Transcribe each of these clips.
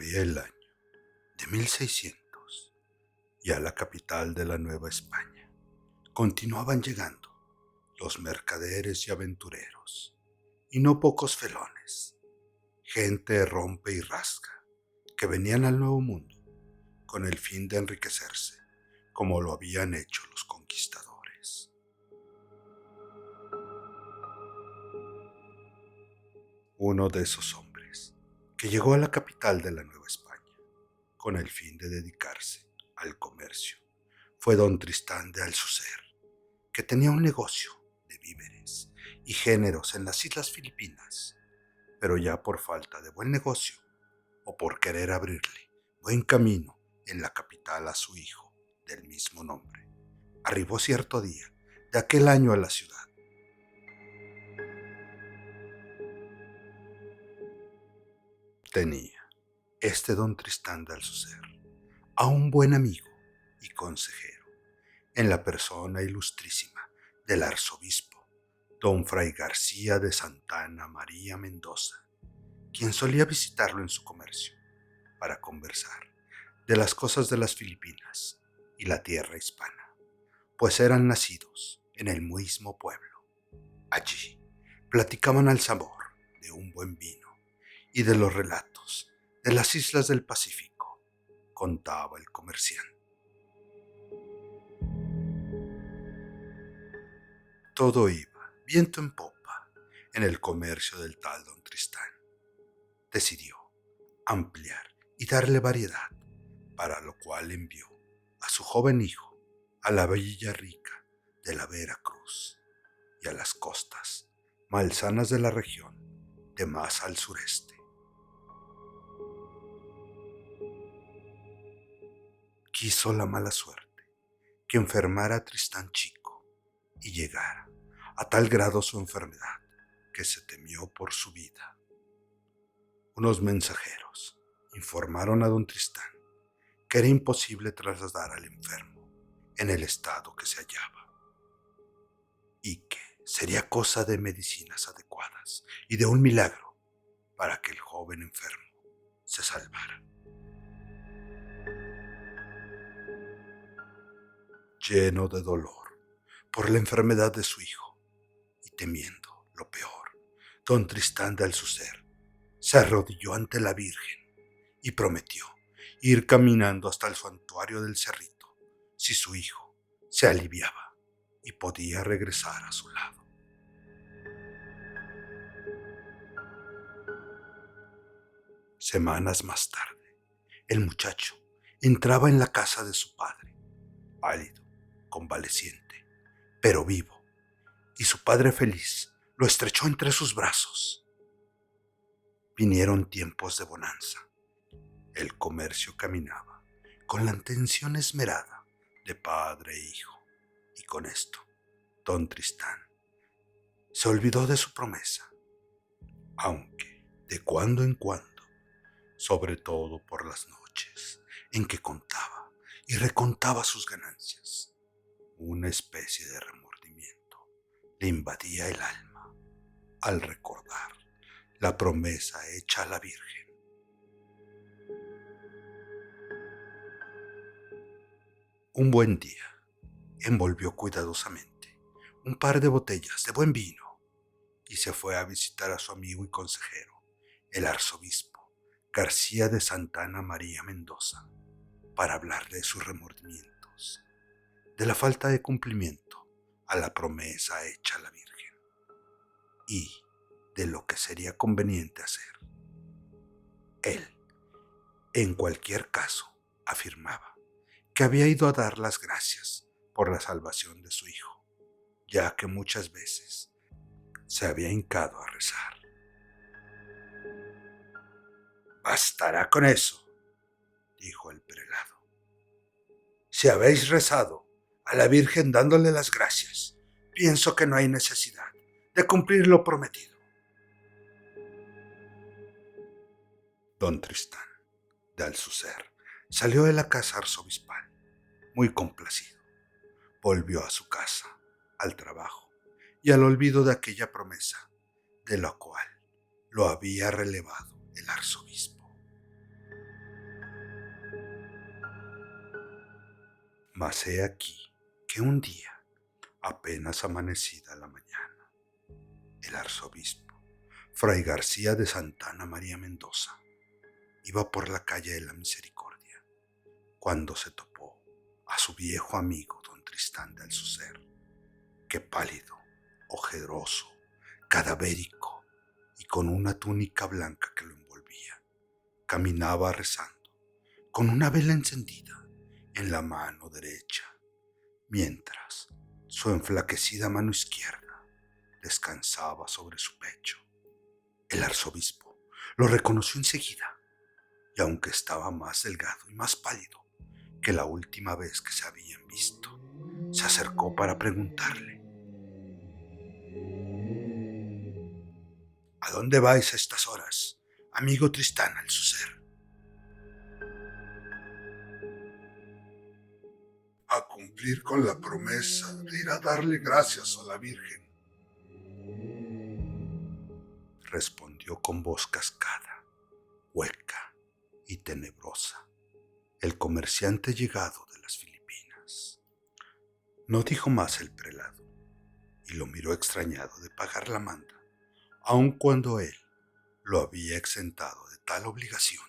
Corría el año de 1600 y a la capital de la Nueva España continuaban llegando los mercaderes y aventureros, y no pocos felones, gente rompe y rasga, que venían al Nuevo Mundo con el fin de enriquecerse, como lo habían hecho los conquistadores. Uno de esos hombres que llegó a la capital de la Nueva España con el fin de dedicarse al comercio fue don Tristán de Alzucer, que tenía un negocio de víveres y géneros en las islas Filipinas, pero ya por falta de buen negocio o por querer abrirle buen camino en la capital a su hijo del mismo nombre, arribó cierto día de aquel año a la ciudad. Tenía don Tristán de Alzucer a un buen amigo y consejero en la persona ilustrísima del arzobispo don Fray García de Santana María Mendoza, quien solía visitarlo en su comercio para conversar de las cosas de las Filipinas y la tierra hispana, pues eran nacidos en el mismo pueblo. Allí platicaban al sabor de un buen vino y de los relatos de las islas del Pacífico, contaba el comerciante. Todo iba viento en popa en el comercio del tal don Tristán. Decidió ampliar y darle variedad, para lo cual envió a su joven hijo a la villa rica de la Vera Cruz y a las costas malsanas de la región de más al sureste. Quiso la mala suerte que enfermara a Tristán chico y llegara a tal grado su enfermedad que se temió por su vida. Unos mensajeros informaron a don Tristán que era imposible trasladar al enfermo en el estado que se hallaba y que sería cosa de medicinas adecuadas y de un milagro para que el joven enfermo se salvara. Lleno de dolor por la enfermedad de su hijo y temiendo lo peor, don Tristán de Alzucer se arrodilló ante la Virgen y prometió ir caminando hasta el santuario del Cerrito si su hijo se aliviaba y podía regresar a su lado. Semanas más tarde, el muchacho entraba en la casa de su padre, pálido, convaleciente, pero vivo, y su padre feliz lo estrechó entre sus brazos. Vinieron tiempos de bonanza. El comercio caminaba con la intención esmerada de padre e hijo, y con esto, don Tristán se olvidó de su promesa, aunque de cuando en cuando, sobre todo por las noches en que contaba y recontaba sus ganancias, una especie de remordimiento le invadía el alma al recordar la promesa hecha a la Virgen. Un buen día envolvió cuidadosamente un par de botellas de buen vino y se fue a visitar a su amigo y consejero, el arzobispo García de Santana María Mendoza, para hablarle de sus remordimientos, de la falta de cumplimiento a la promesa hecha a la Virgen y de lo que sería conveniente hacer. Él, en cualquier caso, afirmaba que había ido a dar las gracias por la salvación de su hijo, ya que muchas veces se había hincado a rezar. «Bastará con eso», dijo el prelado. «Si habéis rezado a la Virgen dándole las gracias, pienso que no hay necesidad de cumplir lo prometido». Don Tristán de Alzucer salió de la casa arzobispal, muy complacido. Volvió a su casa, al trabajo y al olvido de aquella promesa, de la cual lo había relevado el arzobispo. Mas he aquí que un día, apenas amanecida la mañana, el arzobispo, Fray García de Santana María Mendoza, iba por la calle de la Misericordia, cuando se topó a su viejo amigo don Tristán de Alzucer, que pálido, ojeroso, cadavérico y con una túnica blanca que lo envolvía, caminaba rezando, con una vela encendida en la mano derecha, mientras su enflaquecida mano izquierda descansaba sobre su pecho. El arzobispo lo reconoció enseguida, y aunque estaba más delgado y más pálido que la última vez que se habían visto, se acercó para preguntarle: ¿A dónde vais a estas horas, amigo Tristán Alzucer? A cumplir con la promesa de ir a darle gracias a la Virgen, respondió con voz cascada, hueca y tenebrosa el comerciante llegado de las Filipinas. No dijo más el prelado, y lo miró extrañado de pagar la manda, aun cuando él lo había exentado de tal obligación.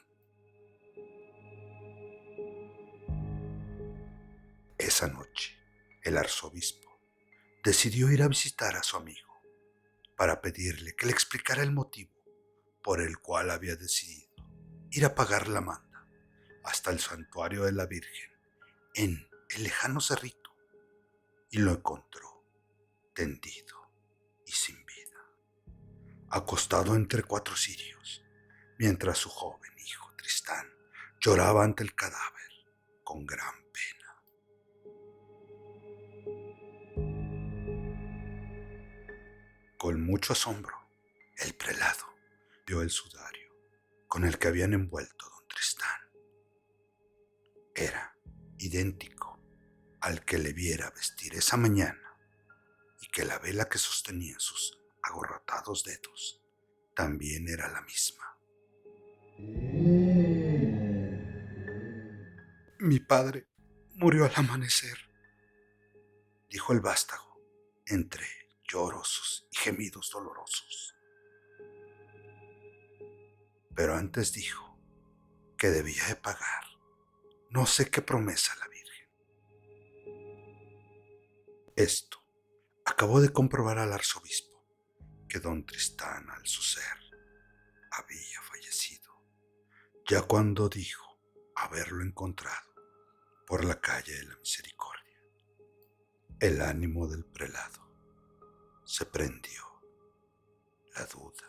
Esa noche, el arzobispo decidió ir a visitar a su amigo para pedirle que le explicara el motivo por el cual había decidido ir a pagar la manda hasta el santuario de la Virgen en el lejano cerrito, y lo encontró tendido y sin vida, acostado entre 4 cirios, mientras su joven hijo Tristán lloraba ante el cadáver con gran pena. Con mucho asombro, el prelado vio el sudario con el que habían envuelto a don Tristán. Era idéntico al que le viera vestir esa mañana, y que la vela que sostenía en sus agorrotados dedos también era la misma. Mi padre murió al amanecer, dijo el vástago, entre lloros y gemidos dolorosos. Pero antes dijo que debía de pagar no sé qué promesa a la Virgen. Esto acabó de comprobar al arzobispo que don Tristán Alzucer había fallecido, ya cuando dijo haberlo encontrado por la calle de la Misericordia. El ánimo del prelado se prendió, la duda,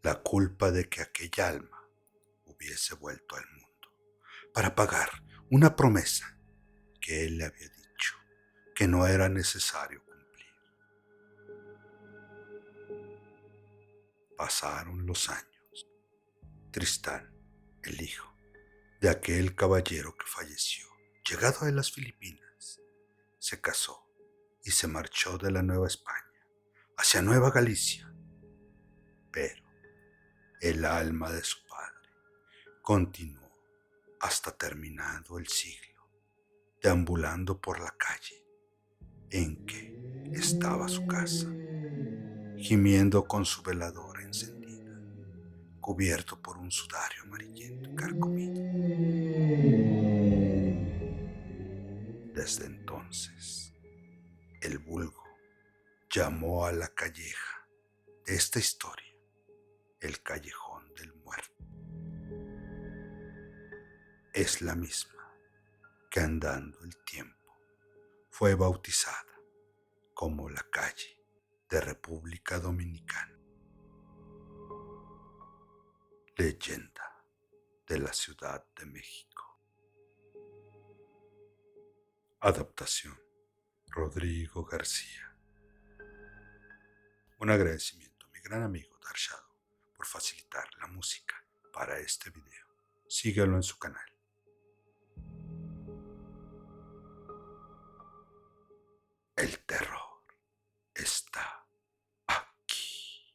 la culpa de que aquella alma hubiese vuelto al mundo para pagar una promesa que él le había dicho que no era necesario cumplir. Pasaron los años. Tristán, el hijo de aquel caballero que falleció, llegado de las Filipinas, se casó y se marchó de la Nueva España hacia Nueva Galicia. Pero el alma de su padre continuó hasta terminado el siglo, deambulando por la calle en que estaba su casa, gimiendo con su veladora encendida, cubierto por un sudario amarillento y carcomido. Desde entonces, el vulgo llamó a la calleja de esta historia el Callejón del Muerto. Es la misma que, andando el tiempo, fue bautizada como la calle de República Dominicana. Leyenda de la Ciudad de México. Adaptación: Rodrigo García. Un agradecimiento a mi gran amigo Darshado por facilitar la música para este video. Síguelo en su canal. El terror está aquí.